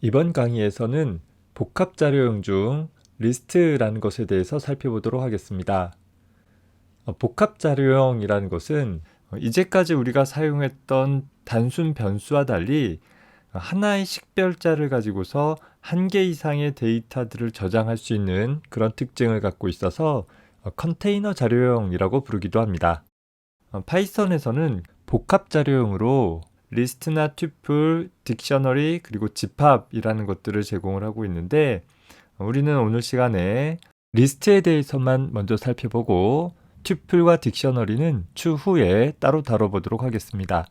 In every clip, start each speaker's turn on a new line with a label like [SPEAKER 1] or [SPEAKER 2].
[SPEAKER 1] 이번 강의에서는 복합 자료형 중 리스트라는 것에 대해서 살펴보도록 하겠습니다. 복합 자료형이라는 것은 이제까지 우리가 사용했던 단순 변수와 달리 하나의 식별자를 가지고서 한 개 이상의 데이터들을 저장할 수 있는 그런 특징을 갖고 있어서 컨테이너 자료형이라고 부르기도 합니다. 파이썬에서는 복합 자료형으로 리스트나 튜플, 딕셔너리, 그리고 집합이라는 것들을 제공을 하고 있는데 우리는 오늘 시간에 리스트에 대해서만 먼저 살펴보고 튜플과 딕셔너리는 추후에 따로 다뤄보도록 하겠습니다.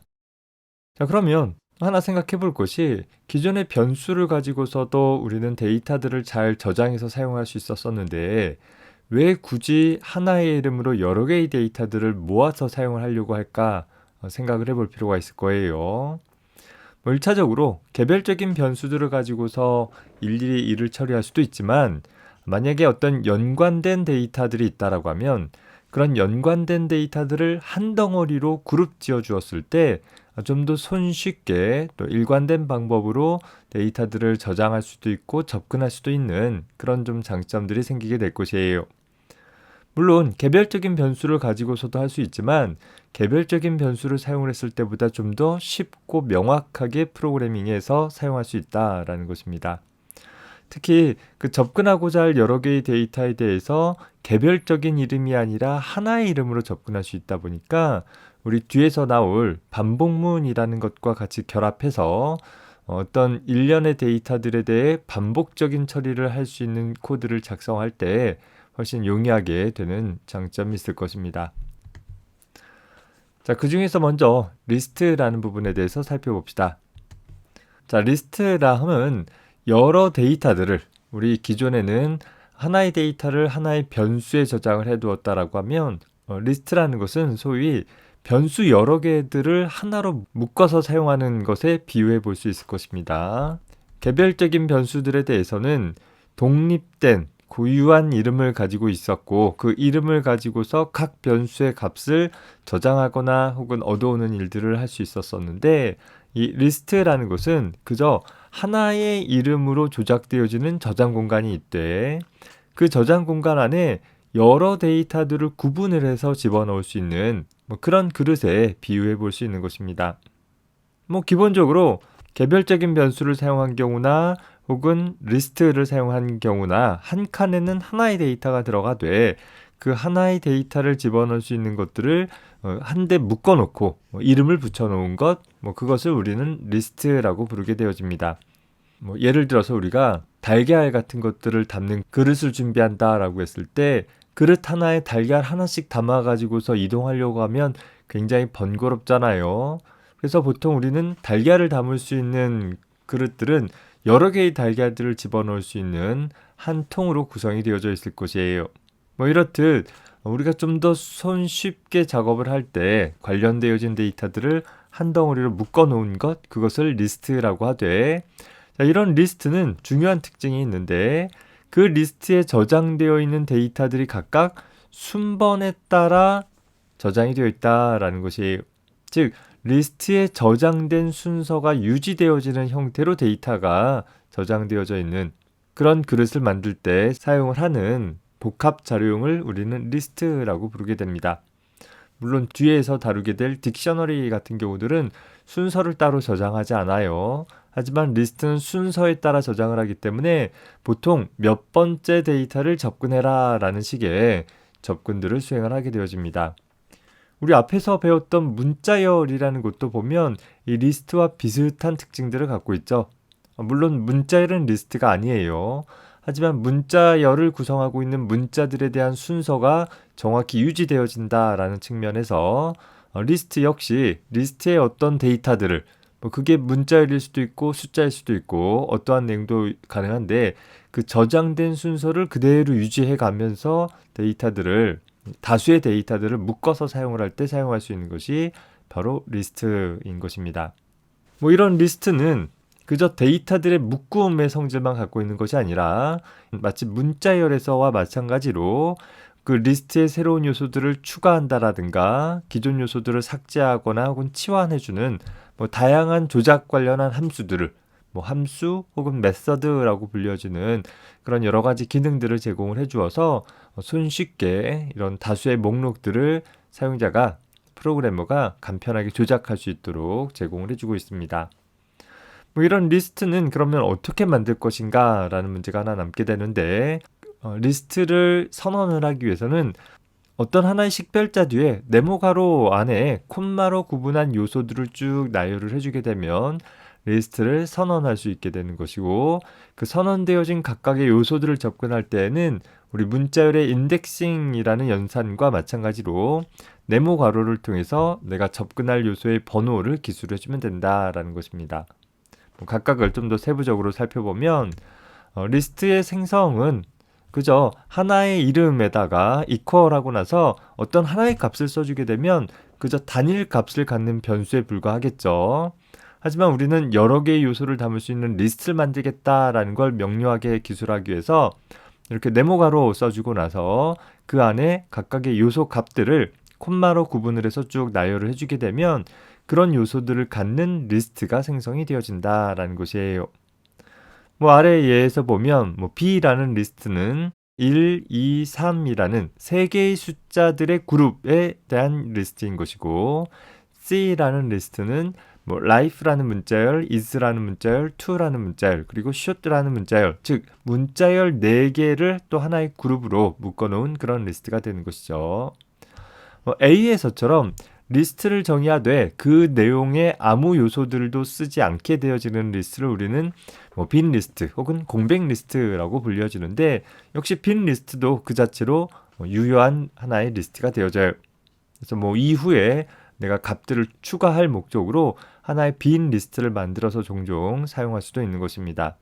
[SPEAKER 1] 자, 그러면 하나 생각해 볼 것이 기존의 변수를 가지고서도 우리는 데이터들을 잘 저장해서 사용할 수 있었었는데 왜 굳이 하나의 이름으로 여러 개의 데이터들을 모아서 사용을 하려고 할까 생각을 해볼 필요가 있을 거예요. 1차적으로 개별적인 변수들을 가지고서 일일이 일을 처리할 수도 있지만 만약에 어떤 연관된 데이터들이 있다라고 하면 그런 연관된 데이터들을 한 덩어리로 그룹 지어 주었을 때 좀 더 손쉽게 또 일관된 방법으로 데이터들을 저장할 수도 있고 접근할 수도 있는 그런 좀 장점들이 생기게 될 것이에요. 물론 개별적인 변수를 가지고서도 할 수 있지만 개별적인 변수를 사용을 했을 때보다 좀 더 쉽고 명확하게 프로그래밍해서 사용할 수 있다라는 것입니다. 특히 그 접근하고자 할 여러 개의 데이터에 대해서 개별적인 이름이 아니라 하나의 이름으로 접근할 수 있다 보니까 우리 뒤에서 나올 반복문이라는 것과 같이 결합해서 어떤 일련의 데이터들에 대해 반복적인 처리를 할 수 있는 코드를 작성할 때 훨씬 용이하게 되는 장점이 있을 것입니다. 자, 그 중에서 먼저 리스트라는 부분에 대해서 살펴봅시다. 자, 리스트라 하면 여러 데이터들을 우리 기존에는 하나의 데이터를 하나의 변수에 저장을 해두었다라고 하면 리스트라는 것은 소위 변수 여러 개들을 하나로 묶어서 사용하는 것에 비유해 볼 수 있을 것입니다. 개별적인 변수들에 대해서는 독립된 고유한 이름을 가지고 있었고 그 이름을 가지고서 각 변수의 값을 저장하거나 혹은 얻어오는 일들을 할 수 있었었는데 이 리스트라는 것은 그저 하나의 이름으로 조작되어지는 저장 공간이 있대. 그 저장 공간 안에 여러 데이터들을 구분을 해서 집어넣을 수 있는 그런 그릇에 비유해 볼 수 있는 것입니다. 기본적으로 개별적인 변수를 사용한 경우나 혹은 리스트를 사용한 경우나 한 칸에는 하나의 데이터가 들어가되 그 하나의 데이터를 집어넣을 수 있는 것들을 한데 묶어놓고 이름을 붙여놓은 것, 그것을 우리는 리스트라고 부르게 되어집니다. 예를 들어서 우리가 달걀 같은 것들을 담는 그릇을 준비한다라고 했을 때 그릇 하나에 달걀 하나씩 담아가지고서 이동하려고 하면 굉장히 번거롭잖아요. 그래서 보통 우리는 달걀을 담을 수 있는 그릇들은 여러 개의 달걀들을 집어넣을 수 있는 한 통으로 구성이 되어져 있을 것이에요. 이렇듯 우리가 좀 더 손쉽게 작업을 할 때 관련되어진 데이터들을 한 덩어리로 묶어 놓은 것, 그것을 리스트라고 하되 자, 이런 리스트는 중요한 특징이 있는데 그 리스트에 저장되어 있는 데이터들이 각각 순번에 따라 저장이 되어 있다라는 것이에요. 즉 리스트에 저장된 순서가 유지되어지는 형태로 데이터가 저장되어져 있는 그런 그릇을 만들 때 사용을 하는 복합 자료형을 우리는 리스트라고 부르게 됩니다. 물론 뒤에서 다루게 될 딕셔너리 같은 경우들은 순서를 따로 저장하지 않아요. 하지만 리스트는 순서에 따라 저장을 하기 때문에 보통 몇 번째 데이터를 접근해라 라는 식의 접근들을 수행을 하게 되어집니다. 우리 앞에서 배웠던 문자열이라는 것도 보면 이 리스트와 비슷한 특징들을 갖고 있죠. 물론 문자열은 리스트가 아니에요. 하지만 문자열을 구성하고 있는 문자들에 대한 순서가 정확히 유지되어진다라는 측면에서 리스트 역시 리스트의 어떤 데이터들을 그게 문자열일 수도 있고 숫자일 수도 있고 어떠한 내용도 가능한데 그 저장된 순서를 그대로 유지해 가면서 다수의 데이터들을 묶어서 사용을 할 때 사용할 수 있는 것이 바로 리스트인 것입니다. 이런 리스트는 그저 데이터들의 묶음의 성질만 갖고 있는 것이 아니라 마치 문자열에서와 마찬가지로 그 리스트에 새로운 요소들을 추가한다라든가 기존 요소들을 삭제하거나 혹은 치환해주는 다양한 조작 관련한 함수들을 뭐 함수 혹은 메서드라고 불려지는 그런 여러 가지 기능들을 제공을 해주어서 손쉽게 이런 다수의 목록들을 사용자가 프로그래머가 간편하게 조작할 수 있도록 제공을 해주고 있습니다. 뭐 이런 리스트는 그러면 어떻게 만들 것인가 라는 문제가 하나 남게 되는데 리스트를 선언을 하기 위해서는 어떤 하나의 식별자 뒤에 네모 가로 안에 콤마로 구분한 요소들을 쭉 나열을 해주게 되면 리스트를 선언할 수 있게 되는 것이고, 그 선언되어진 각각의 요소들을 접근할 때에는 우리 문자열의 인덱싱이라는 연산과 마찬가지로 네모 괄호를 통해서 내가 접근할 요소의 번호를 기술해주면 된다라는 것입니다. 각각을 좀 더 세부적으로 살펴보면 리스트의 생성은 그저 하나의 이름에다가 equal하고 나서 어떤 하나의 값을 써주게 되면 그저 단일 값을 갖는 변수에 불과하겠죠. 하지만 우리는 여러 개의 요소를 담을 수 있는 리스트를 만들겠다라는 걸 명료하게 기술하기 위해서 이렇게 네모가로 써주고 나서 그 안에 각각의 요소 값들을 콤마로 구분을 해서 쭉 나열을 해주게 되면 그런 요소들을 갖는 리스트가 생성이 되어진다라는 것이에요. 뭐 아래 예에서 보면 B라는 리스트는 1, 2, 3이라는 세 개의 숫자들의 그룹에 대한 리스트인 것이고, C라는 리스트는 life라는 문자열, is라는 문자열, to라는 문자열, 그리고 should라는 문자열, 즉 문자열 4개를 또 하나의 그룹으로 묶어놓은 그런 리스트가 되는 것이죠. A에서처럼 리스트를 정의하되 그 내용의 아무 요소들도 쓰지 않게 되어지는 리스트를 우리는 빈 리스트 혹은 공백 리스트라고 불려지는데, 역시 빈 리스트도 그 자체로 유효한 하나의 리스트가 되어져요. 그래서 이후에 내가 값들을 추가할 목적으로 하나의 빈 리스트를 만들어서 종종 사용할 수도 있는 것입니다.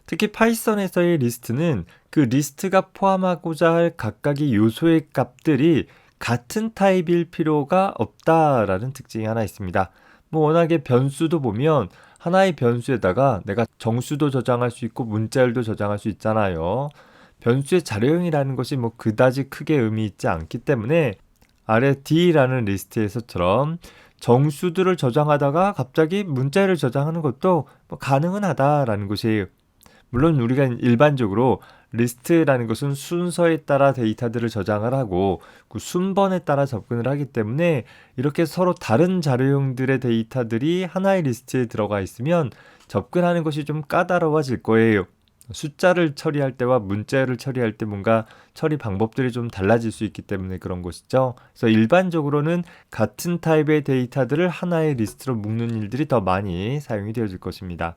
[SPEAKER 1] 특히 파이썬에서의 리스트는 그 리스트가 포함하고자 할 각각의 요소의 값들이 같은 타입일 필요가 없다라는 특징이 하나 있습니다. 워낙에 변수도 보면 하나의 변수에다가 내가 정수도 저장할 수 있고 문자열도 저장할 수 있잖아요. 변수의 자료형이라는 것이 그다지 크게 의미 있지 않기 때문에 아래 D라는 리스트에서처럼 정수들을 저장하다가 갑자기 문자열을 저장하는 것도 가능은 하다라는 것이에요. 물론 우리가 일반적으로 리스트라는 것은 순서에 따라 데이터들을 저장을 하고 그 순번에 따라 접근을 하기 때문에 이렇게 서로 다른 자료형들의 데이터들이 하나의 리스트에 들어가 있으면 접근하는 것이 좀 까다로워질 거예요. 숫자를 처리할 때와 문자열을 처리할 때 뭔가 처리 방법들이 좀 달라질 수 있기 때문에 그런 것이죠. 그래서 일반적으로는 같은 타입의 데이터들을 하나의 리스트로 묶는 일들이 더 많이 사용이 되어질 것입니다.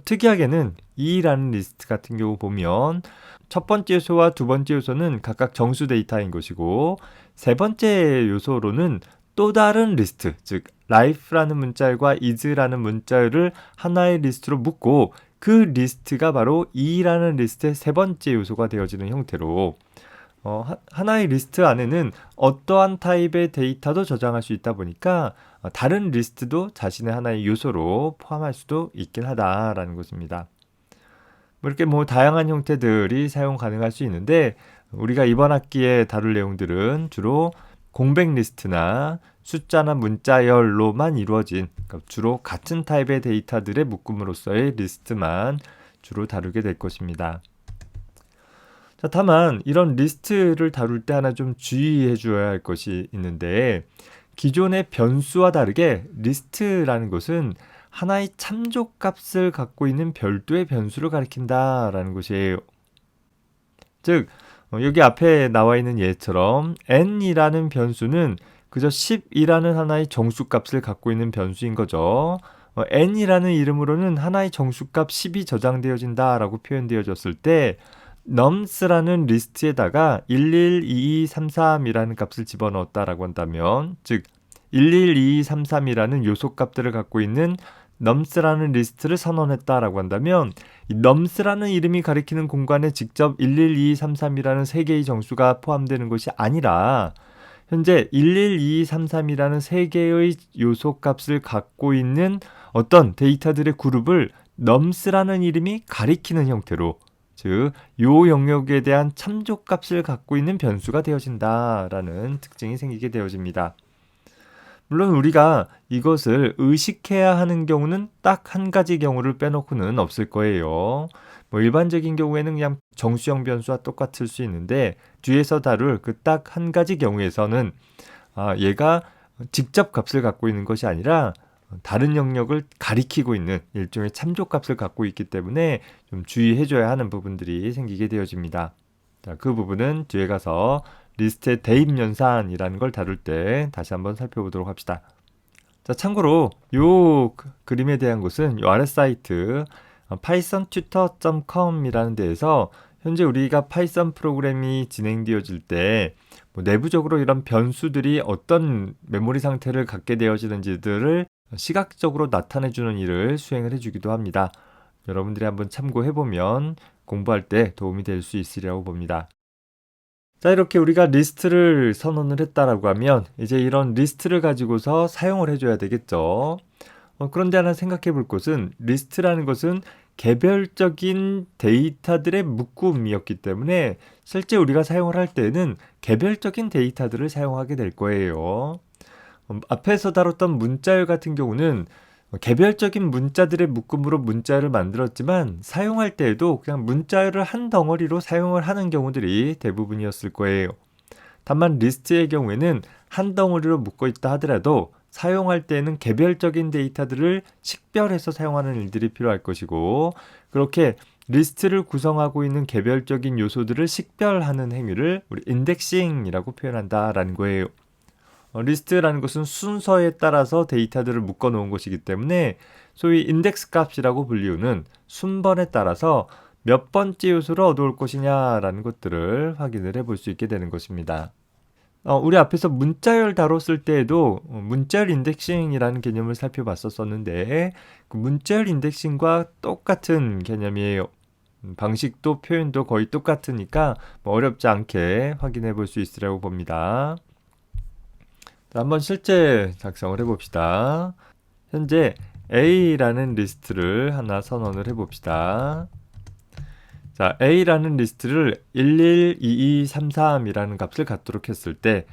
[SPEAKER 1] 특이하게는 2라는 리스트 같은 경우 보면 첫 번째 요소와 두 번째 요소는 각각 정수 데이터인 것이고, 세 번째 요소로는 또 다른 리스트, 즉 life라는 문자열과 is라는 문자열을 하나의 리스트로 묶고 그 리스트가 바로 2라는 리스트의 세 번째 요소가 되어지는 형태로 하나의 리스트 안에는 어떠한 타입의 데이터도 저장할 수 있다 보니까 다른 리스트도 자신의 하나의 요소로 포함할 수도 있긴 하다라는 것입니다. 이렇게 다양한 형태들이 사용 가능할 수 있는데, 우리가 이번 학기에 다룰 내용들은 주로 공백 리스트나 숫자나 문자열로만 이루어진, 그러니까 주로 같은 타입의 데이터들의 묶음으로써의 리스트만 주로 다루게 될 것입니다. 자, 다만 이런 리스트를 다룰 때 하나 좀 주의해 줘야 할 것이 있는데, 기존의 변수와 다르게 리스트라는 것은 하나의 참조값을 갖고 있는 별도의 변수를 가리킨다라는 것이에요. 즉 여기 앞에 나와 있는 예처럼 n이라는 변수는 그저 10이라는 하나의 정수값을 갖고 있는 변수인 거죠. n이라는 이름으로는 하나의 정수값 10이 저장되어진다라고 표현되어졌을 때 nums라는 리스트에다가 112233이라는 값을 집어넣었다라고 한다면, 즉 112233이라는 요소값들을 갖고 있는 nums라는 리스트를 선언했다라고 한다면, 이 nums라는 이름이 가리키는 공간에 직접 112233이라는 세 개의 정수가 포함되는 것이 아니라 현재 112233이라는 세 개의 요소값을 갖고 있는 어떤 데이터들의 그룹을 nums라는 이름이 가리키는 형태로, 즉 요 영역에 대한 참조값을 갖고 있는 변수가 되어진다라는 특징이 생기게 되어집니다. 물론 우리가 이것을 의식해야 하는 경우는 딱 한 가지 경우를 빼놓고는 없을 거예요. 뭐 일반적인 경우에는 그냥 정수형 변수와 똑같을 수 있는데 뒤에서 다룰 그 딱 한 가지 경우에서는 얘가 직접 값을 갖고 있는 것이 아니라 다른 영역을 가리키고 있는 일종의 참조값을 갖고 있기 때문에 좀 주의해줘야 하는 부분들이 생기게 되어집니다. 자, 그 부분은 뒤에 가서 리스트의 대입연산이라는 걸 다룰 때 다시 한번 살펴보도록 합시다. 자, 참고로 요 그림에 대한 것은 요 아래 사이트 pythontutor.com이라는 데에서 현재 우리가 파이썬 프로그램이 진행되어질 때 뭐 내부적으로 이런 변수들이 어떤 메모리 상태를 갖게 되어지는지들을 시각적으로 나타내주는 일을 수행을 해주기도 합니다. 여러분들이 한번 참고해보면 공부할 때 도움이 될 수 있으리라고 봅니다. 자, 이렇게 우리가 리스트를 선언을 했다라고 하면 이제 이런 리스트를 가지고서 사용을 해줘야 되겠죠. 그런데 하나 생각해 볼 것은 리스트라는 것은 개별적인 데이터들의 묶음이었기 때문에 실제 우리가 사용을 할 때는 개별적인 데이터들을 사용하게 될 거예요. 앞에서 다뤘던 문자열 같은 경우는 개별적인 문자들의 묶음으로 문자열을 만들었지만 사용할 때에도 그냥 문자열을 한 덩어리로 사용을 하는 경우들이 대부분이었을 거예요. 다만 리스트의 경우에는 한 덩어리로 묶어 있다 하더라도 사용할 때에는 개별적인 데이터들을 식별해서 사용하는 일들이 필요할 것이고 그렇게 리스트를 구성하고 있는 개별적인 요소들을 식별하는 행위를 우리 인덱싱이라고 표현한다라는 거예요. 리스트라는 것은 순서에 따라서 데이터들을 묶어 놓은 것이기 때문에 소위 인덱스 값이라고 불리우는 순번에 따라서 몇 번째 요소를 얻어올 것이냐라는 것들을 확인을 해볼 수 있게 되는 것입니다. 우리 앞에서 문자열 다뤘을 때에도 문자열 인덱싱이라는 개념을 살펴봤었는데 그 문자열 인덱싱과 똑같은 개념이에요. 방식도 표현도 거의 똑같으니까 뭐 어렵지 않게 확인해 볼 수 있으라고 봅니다. 자, 한번 실제 작성을 해봅시다. 현재 A라는 리스트를 하나 선언을 해봅시다. 자, A라는 리스트를 112233이라는 값을 갖도록 했을 때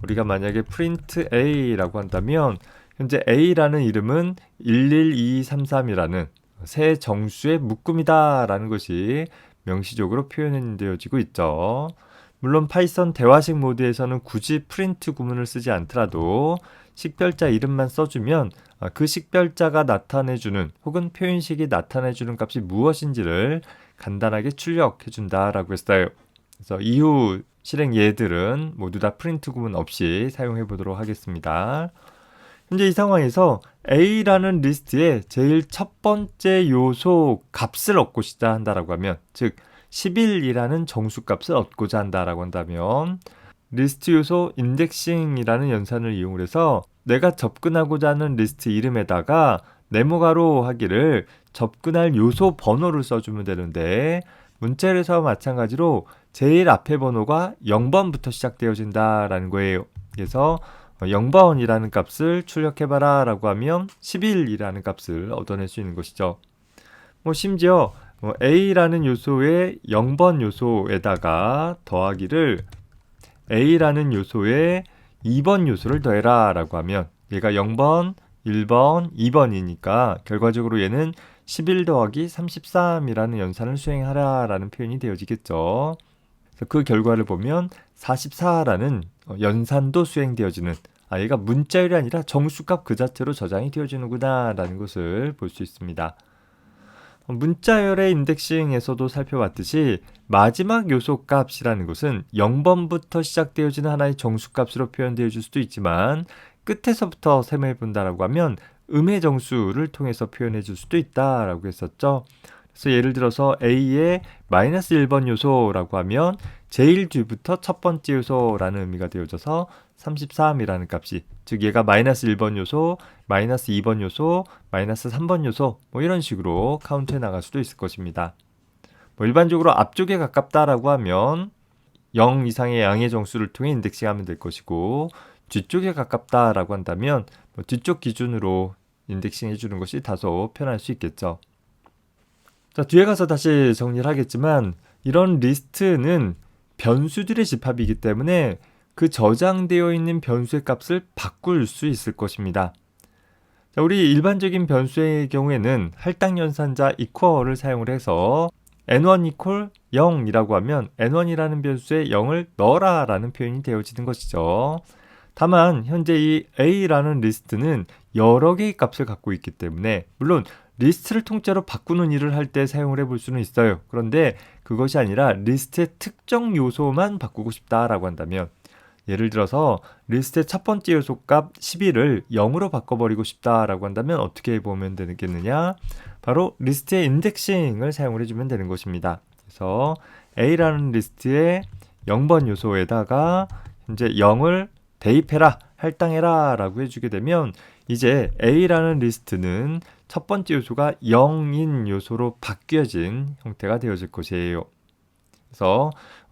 [SPEAKER 1] 우리가 만약에 print A라고 한다면 현재 A라는 이름은 112233이라는 새 정수의 묶음이다 라는 것이 명시적으로 표현되어지고 있죠. 물론 파이썬 대화식 모드에서는 굳이 프린트 구문을 쓰지 않더라도 식별자 이름만 써주면 그 식별자가 나타내주는 혹은 표현식이 나타내주는 값이 무엇인지를 간단하게 출력해준다라고 했어요. 그래서 이후 실행 예들은 모두 다 프린트 구문 없이 사용해 보도록 하겠습니다. 현재 이 상황에서 A라는 리스트의 제일 첫 번째 요소 값을 얻고자 한다라고 하면 즉 11이라는 정수값을 얻고자 한다라고 한다면 리스트 요소 인덱싱이라는 연산을 이용해서 내가 접근하고자 하는 리스트 이름에다가 네모가로 하기를 접근할 요소 번호를 써주면 되는데 문자열에서와 마찬가지로 제일 앞에 번호가 0번부터 시작되어진다라는 거예요. 그래서 0번이라는 값을 출력해봐라 라고 하면 11이라는 값을 얻어낼 수 있는 것이죠. 심지어 A라는 요소의 0번 요소에다가 더하기를 A라는 요소에 2번 요소를 더해라 라고 하면 얘가 0번, 1번, 2번이니까 결과적으로 얘는 11 더하기 33이라는 연산을 수행하라 라는 표현이 되어지겠죠. 그래서 그 결과를 보면 44라는 연산도 수행되어지는 얘가 문자열이 아니라 정수값 그 자체로 저장이 되어지는구나 라는 것을 볼 수 있습니다. 문자열의 인덱싱에서도 살펴봤듯이 마지막 요소 값이라는 것은 0번부터 시작되어지는 하나의 정수값으로 표현되어질 수도 있지만 끝에서부터 셈해 본다라고 하면 음의 정수를 통해서 표현해 줄 수도 있다라고 했었죠. 그래서 예를 들어서 A의 마이너스 1번 요소라고 하면 제일 뒤부터 첫 번째 요소라는 의미가 되어져서 33이라는 값이 즉 얘가 마이너스 1번 요소, 마이너스 2번 요소, 마이너스 3번 요소 이런 식으로 카운트해 나갈 수도 있을 것입니다. 일반적으로 앞쪽에 가깝다라고 하면 0 이상의 양의 정수를 통해 인덱싱하면 될 것이고 뒤쪽에 가깝다라고 한다면 뒤쪽 기준으로 인덱싱 해주는 것이 다소 편할 수 있겠죠. 자, 뒤에 가서 다시 정리를 하겠지만 이런 리스트는 변수들의 집합이기 때문에 그 저장되어 있는 변수의 값을 바꿀 수 있을 것입니다. 자, 우리 일반적인 변수의 경우에는 할당 연산자 equal을 사용을 해서 n1 equal 0이라고 하면 n1이라는 변수에 0을 넣어라 라는 표현이 되어지는 것이죠. 다만 현재 이 A라는 리스트는 여러 개의 값을 갖고 있기 때문에 물론 리스트를 통째로 바꾸는 일을 할 때 사용을 해볼 수는 있어요. 그런데 그것이 아니라 리스트의 특정 요소만 바꾸고 싶다라고 한다면 예를 들어서 리스트의 첫 번째 요소 값 11을 0으로 바꿔버리고 싶다라고 한다면 어떻게 보면 되겠느냐? 바로 리스트의 인덱싱을 사용을 해주면 되는 것입니다. 그래서 A라는 리스트의 0번 요소에다가 현재 0을 대입해라, 할당해라 라고 해주게 되면 이제 A라는 리스트는 첫 번째 요소가 0인 요소로 바뀌어진 형태가 되어질 것이에요. 그래서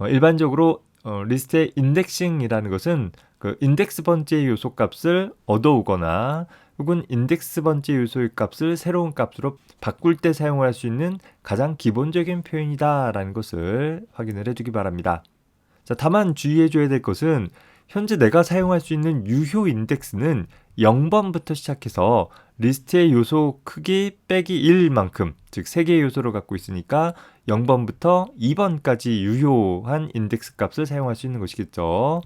[SPEAKER 1] 일반적으로 리스트의 인덱싱이라는 것은 그 인덱스 번째 요소 값을 얻어오거나 혹은 인덱스 번째 요소의 값을 새로운 값으로 바꿀 때 사용할 수 있는 가장 기본적인 표현이다라는 것을 확인을 해주기 바랍니다. 자, 다만 주의해줘야 될 것은 현재 내가 사용할 수 있는 유효 인덱스는 0번부터 시작해서 리스트의 요소 크기 빼기 1만큼 즉 3개의 요소를 갖고 있으니까 0번부터 2번까지 유효한 인덱스 값을 사용할 수 있는 것이겠죠.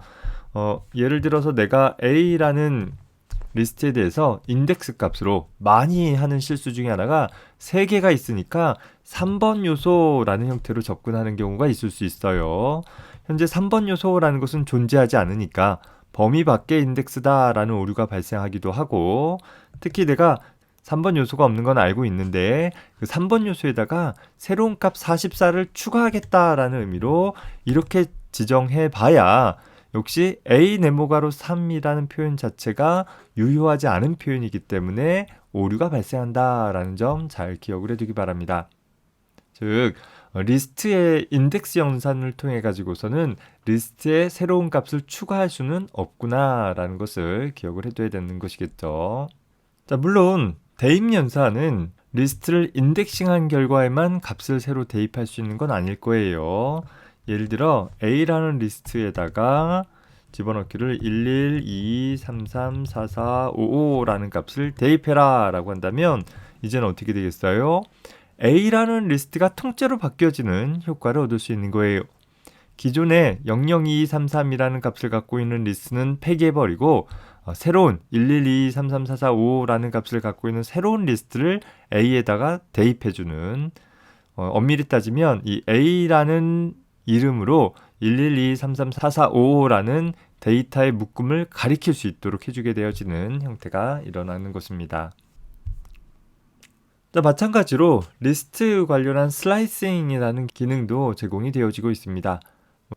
[SPEAKER 1] 예를 들어서 내가 A라는 리스트에 대해서 인덱스 값으로 많이 하는 실수 중에 하나가 3개가 있으니까 3번 요소라는 형태로 접근하는 경우가 있을 수 있어요. 현재 3번 요소라는 것은 존재하지 않으니까 범위 밖의 인덱스다라는 오류가 발생하기도 하고 특히 내가 3번 요소가 없는 건 알고 있는데 그 3번 요소에다가 새로운 값 44를 추가하겠다라는 의미로 이렇게 지정해 봐야 역시 A 네모가로 3이라는 표현 자체가 유효하지 않은 표현이기 때문에 오류가 발생한다라는 점 잘 기억을 해두기 바랍니다. 즉 리스트의 인덱스 연산을 통해 가지고서는 리스트에 새로운 값을 추가할 수는 없구나 라는 것을 기억을 해둬야 되는 것이겠죠. 자, 물론 대입 연산은 리스트를 인덱싱한 결과에만 값을 새로 대입할 수 있는 건 아닐 거예요. 예를 들어 A라는 리스트에다가 집어넣기를 11, 2, 3, 3, 4, 4, 5, 5라는 값을 대입해라 라고 한다면 이제는 어떻게 되겠어요? A라는 리스트가 통째로 바뀌어지는 효과를 얻을 수 있는 거예요. 기존에 00233이라는 값을 갖고 있는 리스트는 폐기해버리고 새로운 112334455라는 값을 갖고 있는 새로운 리스트를 A에다가 대입해주는 엄밀히 따지면 이 A라는 이름으로 112334455라는 데이터의 묶음을 가리킬 수 있도록 해주게 되어지는 형태가 일어나는 것입니다. 자, 마찬가지로 리스트 관련한 슬라이싱이라는 기능도 제공이 되어지고 있습니다.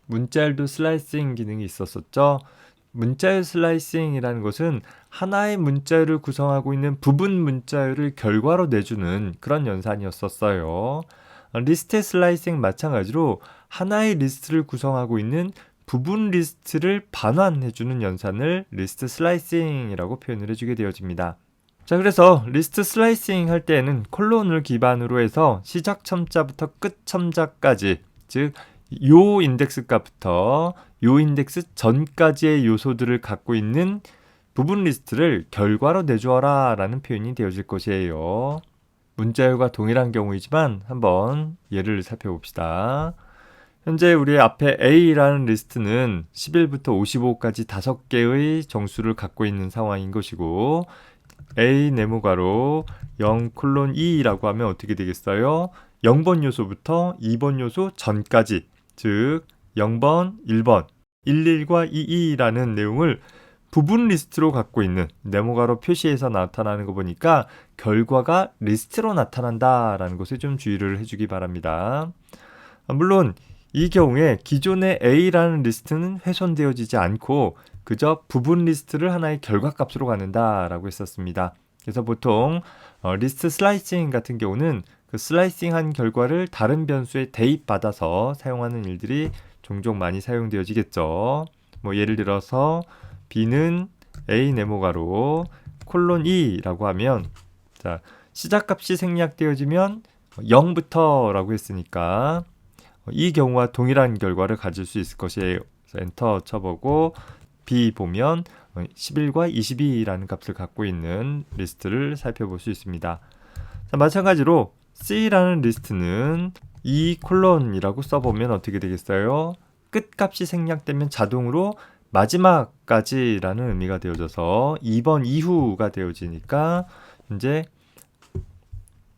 [SPEAKER 1] 문자열도 슬라이싱 기능이 있었었죠. 문자열 슬라이싱이라는 것은 하나의 문자열을 구성하고 있는 부분 문자열을 결과로 내주는 그런 연산이었었어요. 리스트 슬라이싱 마찬가지로 하나의 리스트를 구성하고 있는 부분 리스트를 반환해주는 연산을 리스트 슬라이싱이라고 표현을 해주게 되어집니다. 자, 그래서 리스트 슬라이싱 할 때에는 콜론을 기반으로 해서 시작 첨자부터 끝 첨자까지 즉 요 인덱스 값부터 요 인덱스 전까지의 요소들을 갖고 있는 부분 리스트를 결과로 내주어라 라는 표현이 되어질 것이에요. 문자열과 동일한 경우이지만 한번 예를 살펴봅시다. 현재 우리 앞에 A라는 리스트는 11부터 55까지 5개의 정수를 갖고 있는 상황인 것이고 A 네모가로 0:2라고 하면 어떻게 되겠어요? 0번 요소부터 2번 요소 전까지 즉 0번, 1번, 11과 22라는 내용을 부분 리스트로 갖고 있는 네모가로 표시해서 나타나는 거 보니까 결과가 리스트로 나타난다라는 것에 좀 주의를 해주기 바랍니다. 물론 이 경우에 기존의 A라는 리스트는 훼손되어지지 않고 그저 부분 리스트를 하나의 결과값으로 갖는다라고 했었습니다. 그래서 보통 리스트 슬라이싱 같은 경우는 그 슬라이싱한 결과를 다른 변수에 대입받아서 사용하는 일들이 종종 많이 사용되어지겠죠. 뭐 예를 들어서 B는 A 네모가로 :2라고 하면 자, 시작값이 생략되어지면 0부터라고 했으니까 이 경우와 동일한 결과를 가질 수 있을 것이에요. 그래서 엔터 쳐보고 B 보면 11과 22라는 값을 갖고 있는 리스트를 살펴볼 수 있습니다. 자, 마찬가지로 C라는 리스트는 2:이라고 써보면 어떻게 되겠어요? 끝값이 생략되면 자동으로 마지막까지라는 의미가 되어져서 2번 이후가 되어지니까 이제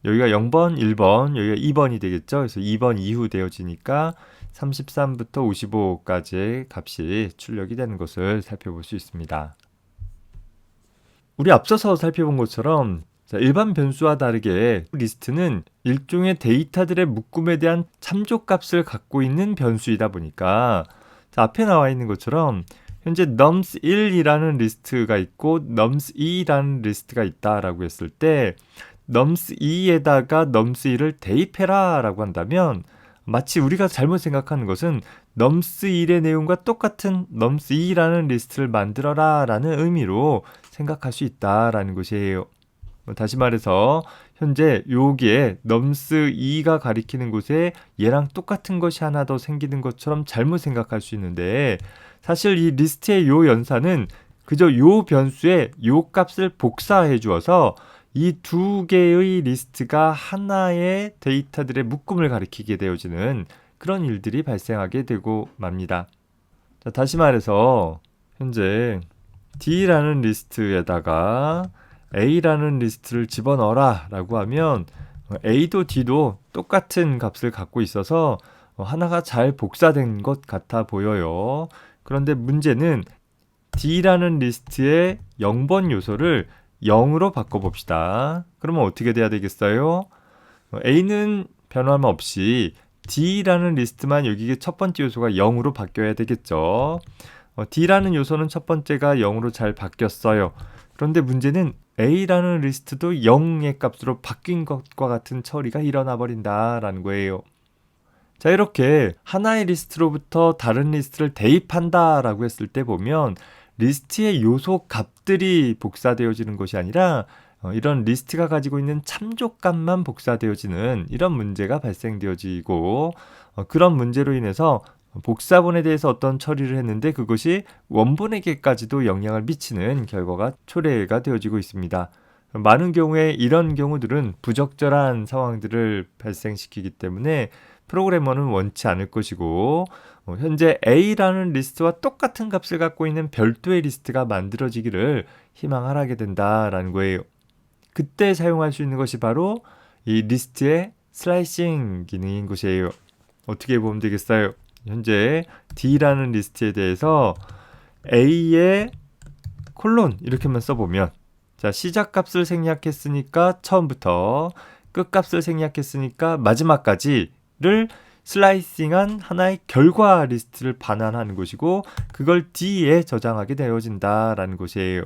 [SPEAKER 1] 여기가 0번, 1번, 여기가 2번이 되겠죠. 그래서 2번 이후 되어지니까 33부터 55까지의 값이 출력이 되는 것을 살펴볼 수 있습니다. 우리 앞서서 살펴본 것처럼 일반 변수와 다르게 리스트는 일종의 데이터들의 묶음에 대한 참조값을 갖고 있는 변수이다 보니까 앞에 나와 있는 것처럼 현재 nums1이라는 리스트가 있고 nums2라는 리스트가 있다라고 했을 때 nums2에다가 nums1을 대입해라 라고 한다면 마치 우리가 잘못 생각하는 것은 nums1의 내용과 똑같은 nums2라는 리스트를 만들어라 라는 의미로 생각할 수 있다라는 것이에요. 다시 말해서 현재 여기에 nums2가 가리키는 곳에 얘랑 똑같은 것이 하나 더 생기는 것처럼 잘못 생각할 수 있는데 사실 이 리스트의 요 연산은 그저 요 변수에 요 값을 복사해 주어서 이 두 개의 리스트가 하나의 데이터들의 묶음을 가리키게 되어지는 그런 일들이 발생하게 되고 맙니다. 자, 다시 말해서 현재 D라는 리스트에다가 A라는 리스트를 집어넣어라 라고 하면 A도 D도 똑같은 값을 갖고 있어서 하나가 잘 복사된 것 같아 보여요. 그런데 문제는 D라는 리스트의 0번 요소를 0으로 바꿔봅시다. 그러면 어떻게 돼야 되겠어요? A는 변함 없이 D라는 리스트만 여기 첫 번째 요소가 0으로 바뀌어야 되겠죠. D라는 요소는 첫 번째가 0으로 잘 바뀌었어요. 그런데 문제는 A라는 리스트도 0의 값으로 바뀐 것과 같은 처리가 일어나 버린다라는 거예요. 자, 이렇게 하나의 리스트로부터 다른 리스트를 대입한다라고 했을 때 보면 리스트의 요소 값들이 복사되어지는 것이 아니라 이런 리스트가 가지고 있는 참조값만 복사되어지는 이런 문제가 발생되어지고 그런 문제로 인해서 복사본에 대해서 어떤 처리를 했는데 그것이 원본에게까지도 영향을 미치는 결과가 초래가 되어지고 있습니다. 많은 경우에 이런 경우들은 부적절한 상황들을 발생시키기 때문에 프로그래머는 원치 않을 것이고 현재 A라는 리스트와 똑같은 값을 갖고 있는 별도의 리스트가 만들어지기를 희망하게 된다라는 거예요. 그때 사용할 수 있는 것이 바로 이 리스트의 슬라이싱 기능인 것이에요. 어떻게 보면 되겠어요? 현재 D라는 리스트에 대해서 A의 콜론 이렇게만 써보면 자, 시작값을 생략했으니까 처음부터 끝값을 생략했으니까 마지막까지를 슬라이싱한 하나의 결과 리스트를 반환하는 것이고 그걸 D에 저장하게 되어진다라는 것이에요.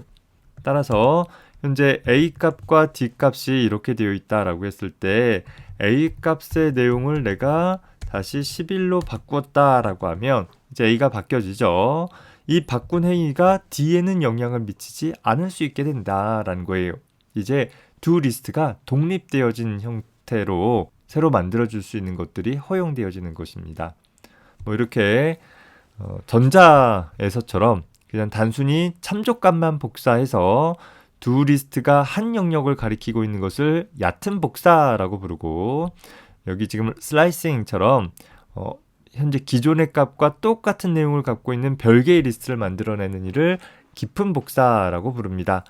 [SPEAKER 1] 따라서 현재 A 값과 D 값이 이렇게 되어 있다라고 했을 때 A 값의 내용을 내가 다시 11로 바꾸었다라고 하면 이제 A가 바뀌어지죠. 이 바꾼 행위가 D에는 영향을 미치지 않을 수 있게 된다라는 거예요. 이제 두 리스트가 독립되어진 형태로 새로 만들어줄 수 있는 것들이 허용되어지는 것입니다. 이렇게 전자에서처럼 그냥 단순히 참조값만 복사해서 두 리스트가 한 영역을 가리키고 있는 것을 얕은 복사라고 부르고 여기 지금 슬라이싱처럼 현재 기존의 값과 똑같은 내용을 갖고 있는 별개의 리스트를 만들어내는 일을 깊은 복사라고 부릅니다.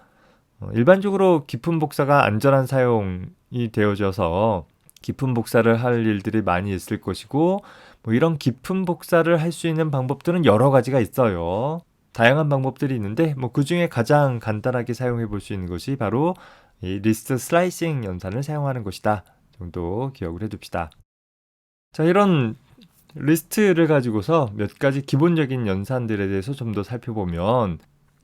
[SPEAKER 1] 일반적으로 깊은 복사가 안전한 사용이 되어져서 깊은 복사를 할 일들이 많이 있을 것이고 이런 깊은 복사를 할 수 있는 방법들은 여러 가지가 있어요. 다양한 방법들이 있는데 그 중에 가장 간단하게 사용해 볼 수 있는 것이 바로 이 리스트 슬라이싱 연산을 사용하는 것이다 정도 기억을 해둡시다. 자, 이런 리스트를 가지고서 몇 가지 기본적인 연산들에 대해서 좀 더 살펴보면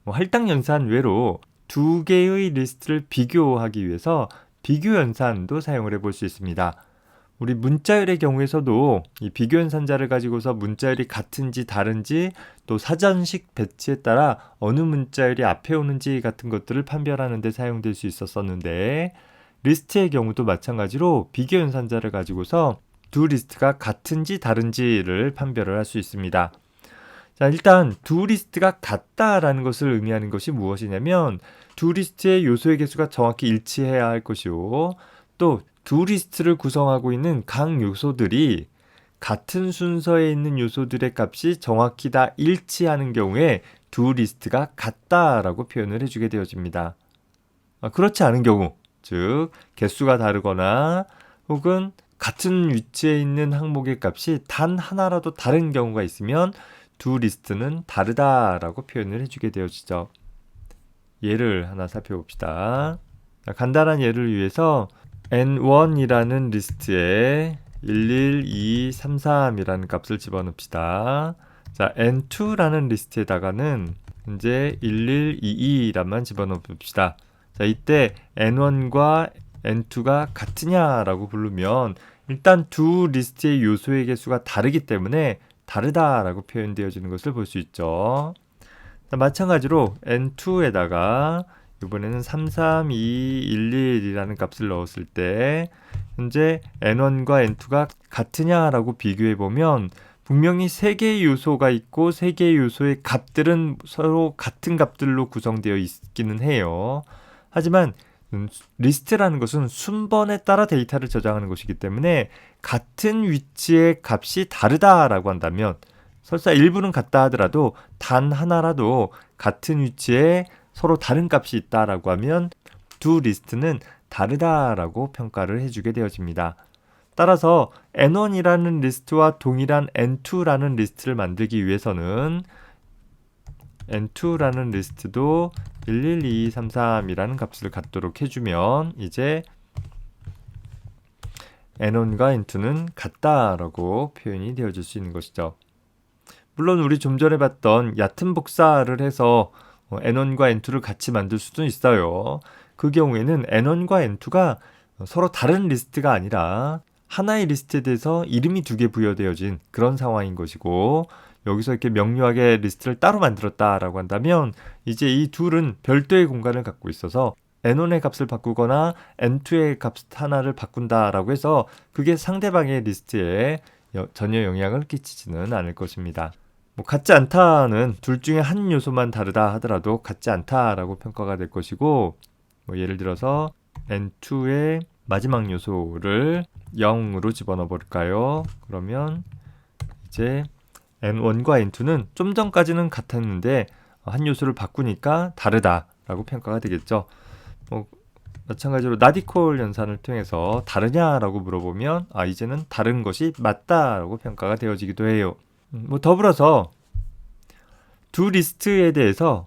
[SPEAKER 1] 할당 연산 외로 두 개의 리스트를 비교하기 위해서 비교 연산도 사용을 해볼 수 있습니다. 우리 문자열의 경우에서도 이 비교 연산자를 가지고서 문자열이 같은지 다른지 또 사전식 배치에 따라 어느 문자열이 앞에 오는지 같은 것들을 판별하는 데 사용될 수 있었는데 리스트의 경우도 마찬가지로 비교 연산자를 가지고서 두 리스트가 같은지 다른지를 판별을 할 수 있습니다. 자, 자, 일단 두 리스트가 같다라는 것을 의미하는 것이 무엇이냐면 두 리스트의 요소의 개수가 정확히 일치해야 할 것이고 또 두 리스트를 구성하고 있는 각 요소들이 같은 순서에 있는 요소들의 값이 정확히 다 일치하는 경우에 두 리스트가 같다라고 표현을 해주게 되어집니다. 그렇지 않은 경우, 즉 개수가 다르거나 혹은 같은 위치에 있는 항목의 값이 단 하나라도 다른 경우가 있으면 두 리스트는 다르다라고 표현을 해주게 되어지죠. 예를 하나 살펴봅시다. 간단한 예를 위해서 N1이라는 리스트에 11, 2, 3, 3이라는 값을 집어넣읍시다. 자, N2라는 리스트에다가는 이제 11, 2, 2란만 집어넣읍시다. 자, 이때 N1과 N2가 같으냐라고 부르면 일단 두 리스트의 요소의 개수가 다르기 때문에 다르다라고 표현되어지는 것을 볼 수 있죠. 자, 마찬가지로 N2에다가 이번에는 3, 3, 2, 1, 1이라는 값을 넣었을 때 현재 N1과 N2가 같으냐라고 비교해 보면 분명히 3개의 요소가 있고 3개의 요소의 값들은 서로 같은 값들로 구성되어 있기는 해요. 하지만 리스트라는 것은 순번에 따라 데이터를 저장하는 것이기 때문에 같은 위치의 값이 다르다라고 한다면 설사 일부는 같다 하더라도 단 하나라도 같은 위치에 서로 다른 값이 있다라고 하면 두 리스트는 다르다라고 평가를 해주게 되어집니다. 따라서 N1이라는 리스트와 동일한 N2라는 리스트를 만들기 위해서는 N2라는 리스트도 11, 2, 3, 3이라는 값을 갖도록 해주면 이제 N1과 N2는 같다라고 표현이 되어질 수 있는 것이죠. 물론 우리 좀 전에 봤던 얕은 복사를 해서 N1과 N2를 같이 만들 수도 있어요. 그 경우에는 N1과 N2가 서로 다른 리스트가 아니라 하나의 리스트에 대해서 이름이 두 개 부여되어진 그런 상황인 것이고 여기서 이렇게 명료하게 리스트를 따로 만들었다라고 한다면 이제 이 둘은 별도의 공간을 갖고 있어서 N1의 값을 바꾸거나 N2의 값 하나를 바꾼다라고 해서 그게 상대방의 리스트에 전혀 영향을 끼치지는 않을 것입니다. 같지 않다는 둘 중에 한 요소만 다르다 하더라도 같지 않다라고 평가가 될 것이고 예를 들어서 N2의 마지막 요소를 0으로 집어넣어 볼까요? 그러면 이제 N1과 N2는 좀 전까지는 같았는데 한 요소를 바꾸니까 다르다라고 평가가 되겠죠. 마찬가지로 나디콜 연산을 통해서 다르냐라고 물어보면 이제는 다른 것이 맞다라고 평가가 되어지기도 해요. 더불어서 두 리스트에 대해서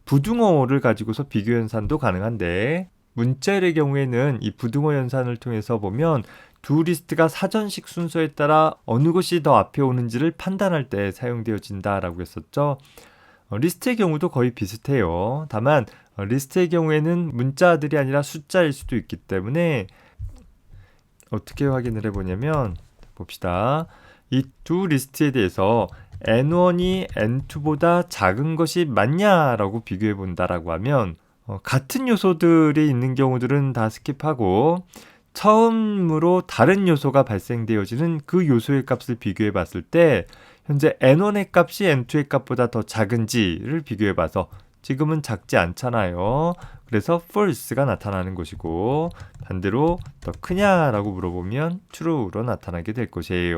[SPEAKER 1] 부등호를 가지고서 비교 연산도 가능한데 문자열의 경우에는 이 부등호 연산을 통해서 보면 두 리스트가 사전식 순서에 따라 어느 것이 더 앞에 오는지를 판단할 때 사용되어진다라고 했었죠. 리스트의 경우도 거의 비슷해요. 다만 리스트의 경우에는 문자들이 아니라 숫자일 수도 있기 때문에 어떻게 확인을 해보냐면 봅시다. 이 두 리스트에 대해서 N1이 N2보다 작은 것이 맞냐라고 비교해 본다라고 하면 같은 요소들이 있는 경우들은 다 스킵하고 처음으로 다른 요소가 발생되어지는 그 요소의 값을 비교해 봤을 때 현재 N1의 값이 N2의 값보다 더 작은지를 비교해 봐서 지금은 작지 않잖아요. 그래서 false가 나타나는 것이고 반대로 더 크냐라고 물어보면 true로 나타나게 될 것이에요.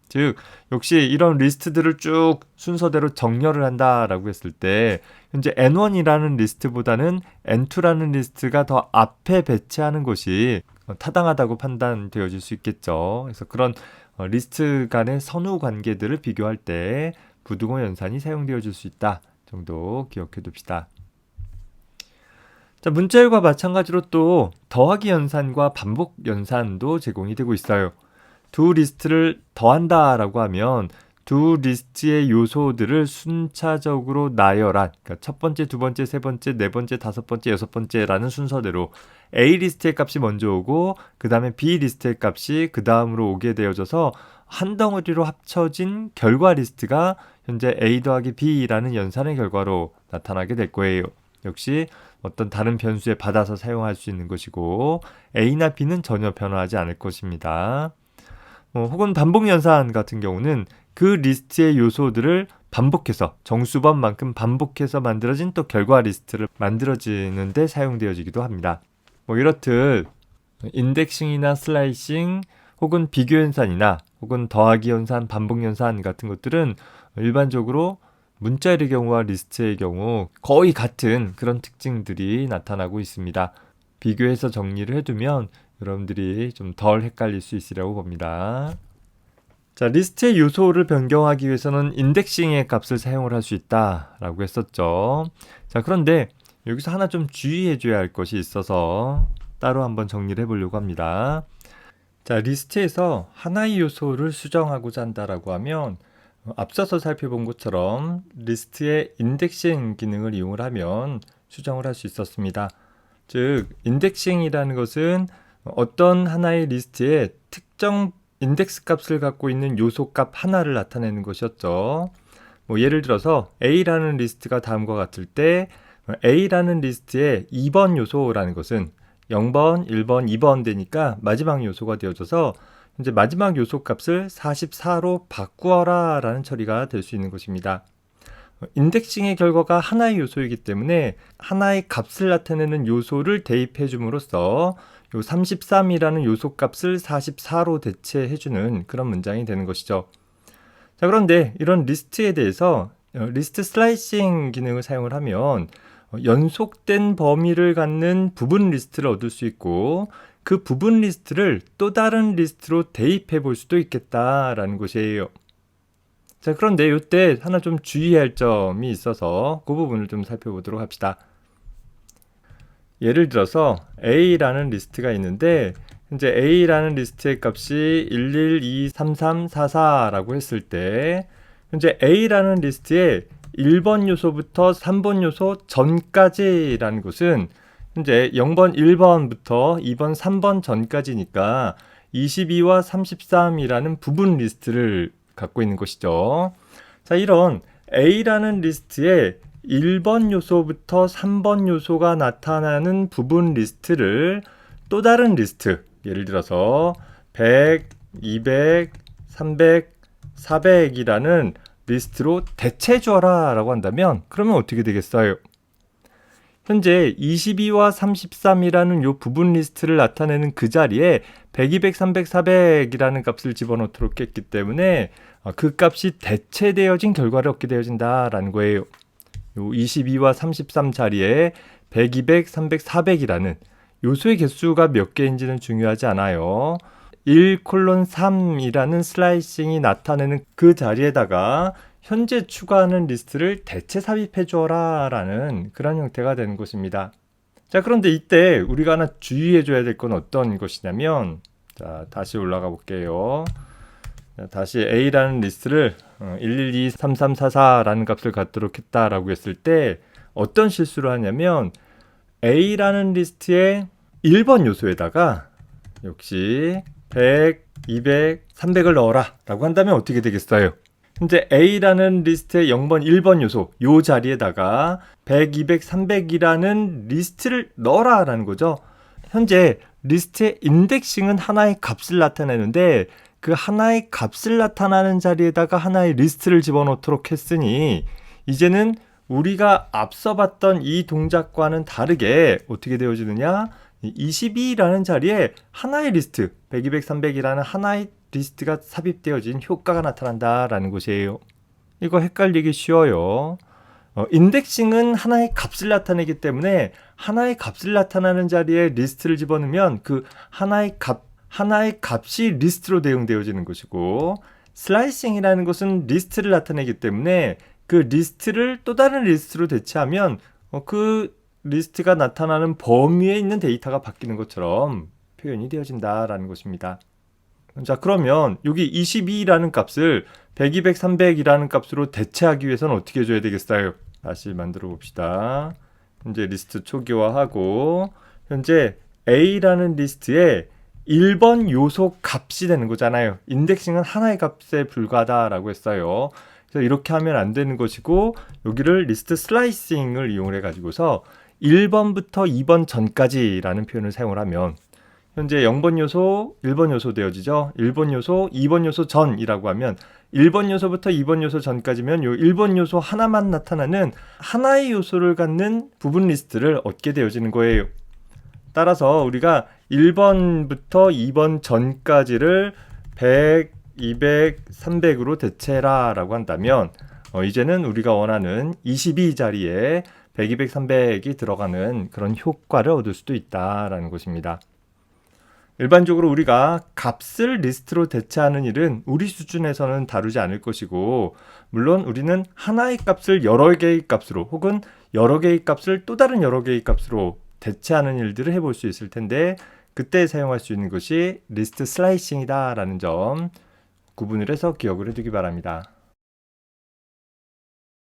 [SPEAKER 1] 즉 역시 이런 리스트들을 쭉 순서대로 정렬을 한다라고 했을 때 현재 N1이라는 리스트보다는 N2라는 리스트가 더 앞에 배치하는 것이 타당하다고 판단되어질 수 있겠죠. 그래서 그런 리스트 간의 선후 관계들을 비교할 때 부등호 연산이 사용되어질 수 있다 정도 기억해 둡시다. 자, 문자열과 마찬가지로 또 더하기 연산과 반복 연산도 제공이 되고 있어요. 두 리스트를 더한다라고 하면 두 리스트의 요소들을 순차적으로 나열한 그러니까 첫 번째, 두 번째, 세 번째, 네 번째, 다섯 번째, 여섯 번째라는 순서대로 A 리스트의 값이 먼저 오고 그 다음에 B 리스트의 값이 그 다음으로 오게 되어져서 한 덩어리로 합쳐진 결과 리스트가 현재 A 더하기 B라는 연산의 결과로 나타나게 될 거예요. 역시 어떤 다른 변수에 받아서 사용할 수 있는 것이고 A나 B는 전혀 변화하지 않을 것입니다. 혹은 반복연산 같은 경우는 그 리스트의 요소들을 반복해서 정수번만큼 반복해서 만들어진 또 결과 리스트를 만들어지는데 사용되어지기도 합니다. 이렇듯 인덱싱이나 슬라이싱 혹은 비교연산이나 혹은 더하기 연산, 반복연산 같은 것들은 일반적으로 문자열의 경우와 리스트의 경우 거의 같은 그런 특징들이 나타나고 있습니다. 비교해서 정리를 해두면 여러분들이 좀 덜 헷갈릴 수 있으려고 봅니다. 자, 리스트의 요소를 변경하기 위해서는 인덱싱의 값을 사용을 할 수 있다라고 했었죠. 자, 그런데 여기서 하나 좀 주의해 줘야 할 것이 있어서 따로 한번 정리를 해보려고 합니다. 자, 리스트에서 하나의 요소를 수정하고자 한다라고 하면 앞서서 살펴본 것처럼 리스트의 인덱싱 기능을 이용을 하면 수정을 할 수 있었습니다. 즉, 인덱싱이라는 것은 어떤 하나의 리스트에 특정 인덱스 값을 갖고 있는 요소 값 하나를 나타내는 것이었죠. 예를 들어서 A라는 리스트가 다음과 같을 때 A라는 리스트의 2번 요소라는 것은 0번, 1번, 2번 되니까 마지막 요소가 되어져서 이제 마지막 요소 값을 44로 바꾸어라 라는 처리가 될 수 있는 것입니다. 인덱싱의 결과가 하나의 요소이기 때문에 하나의 값을 나타내는 요소를 대입해 줌으로써 요 33이라는 요소 값을 44로 대체해주는 그런 문장이 되는 것이죠. 자, 그런데 이런 리스트에 대해서 리스트 슬라이싱 기능을 사용을 하면 연속된 범위를 갖는 부분 리스트를 얻을 수 있고 그 부분 리스트를 또 다른 리스트로 대입해 볼 수도 있겠다라는 것이에요. 자, 그런데 이때 하나 좀 주의할 점이 있어서 그 부분을 좀 살펴보도록 합시다. 예를 들어서 A라는 리스트가 있는데 현재 A라는 리스트의 값이 112334라고 했을 때 현재 A라는 리스트의 1번 요소부터 3번 요소 전까지라는 것은 현재 0번, 1번부터 2번, 3번 전까지니까 22와 33이라는 부분 리스트를 갖고 있는 것이죠. 자, 이런 A라는 리스트에 1번 요소부터 3번 요소가 나타나는 부분 리스트를 또 다른 리스트, 예를 들어서 100, 200, 300, 400이라는 리스트로 대체해 주어라 라고 한다면 그러면 어떻게 되겠어요? 현재 22와 33이라는 요 부분 리스트를 나타내는 그 자리에 100, 200, 300, 400이라는 값을 집어넣도록 했기 때문에 그 값이 대체되어진 결과를 얻게 되어진다라는 거예요. 요 22와 33 자리에 100, 200, 300, 400이라는 요소의 개수가 몇 개인지는 중요하지 않아요. 1:3이라는 슬라이싱이 나타내는 그 자리에다가 현재 추가하는 리스트를 대체 삽입해 주어라 라는 그런 형태가 되는 것입니다. 자, 그런데 이때 우리가 하나 주의해 줘야 될 건 어떤 것이냐면, 자, 다시 올라가 볼게요. 자, 다시 A라는 리스트를 1123344라는 값을 갖도록 했다라고 했을 때 어떤 실수를 하냐면 A라는 리스트의 1번 요소에다가 역시 100, 200, 300을 넣어라 라고 한다면 어떻게 되겠어요? 현재 A라는 리스트의 0번, 1번 요소 요 자리에다가 100, 200, 300이라는 리스트를 넣어라 라는 거죠. 현재 리스트의 인덱싱은 하나의 값을 나타내는데 그 하나의 값을 나타나는 자리에다가 하나의 리스트를 집어넣도록 했으니 이제는 우리가 앞서 봤던 이 동작과는 다르게 어떻게 되어지느냐? 22라는 자리에 하나의 리스트, 100, 200, 300이라는 하나의 리스트가 삽입되어진 효과가 나타난다라는 것이에요. 이거 헷갈리기 쉬워요. 인덱싱은 하나의 값을 나타내기 때문에 하나의 값을 나타나는 자리에 리스트를 집어넣으면 그 하나의 값이 리스트로 대응되어지는 것이고 슬라이싱이라는 것은 리스트를 나타내기 때문에 그 리스트를 또 다른 리스트로 대체하면 그 리스트가 나타나는 범위에 있는 데이터가 바뀌는 것처럼 표현이 되어진다라는 것입니다. 자, 그러면 여기 22라는 값을 100, 200, 300이라는 값으로 대체하기 위해서는 어떻게 해줘야 되겠어요? 다시 만들어 봅시다. 현재 리스트 초기화하고 현재 A라는 리스트에 1번 요소 값이 되는 거잖아요. 인덱싱은 하나의 값에 불과하다라고 했어요. 그래서 이렇게 하면 안 되는 것이고 여기를 리스트 슬라이싱을 이용해 가지고서 1번부터 2번 전까지라는 표현을 사용을 하면 현재 0번 요소, 1번 요소 되어지죠. 1번 요소, 2번 요소 전이라고 하면 1번 요소부터 2번 요소 전까지면 요 1번 요소 하나만 나타나는 하나의 요소를 갖는 부분 리스트를 얻게 되어지는 거예요. 따라서 우리가 1번부터 2번 전까지를 100, 200, 300으로 대체라 라고 한다면 이제는 우리가 원하는 22자리에 100, 200, 300이 들어가는 그런 효과를 얻을 수도 있다라는 것입니다. 일반적으로 우리가 값을 리스트로 대체하는 일은 우리 수준에서는 다루지 않을 것이고, 물론 우리는 하나의 값을 여러 개의 값으로 혹은 여러 개의 값을 또 다른 여러 개의 값으로 대체하는 일들을 해볼 수 있을 텐데, 그때 사용할 수 있는 것이 리스트 슬라이싱이다 라는 점 구분을 해서 기억을 해두기 바랍니다.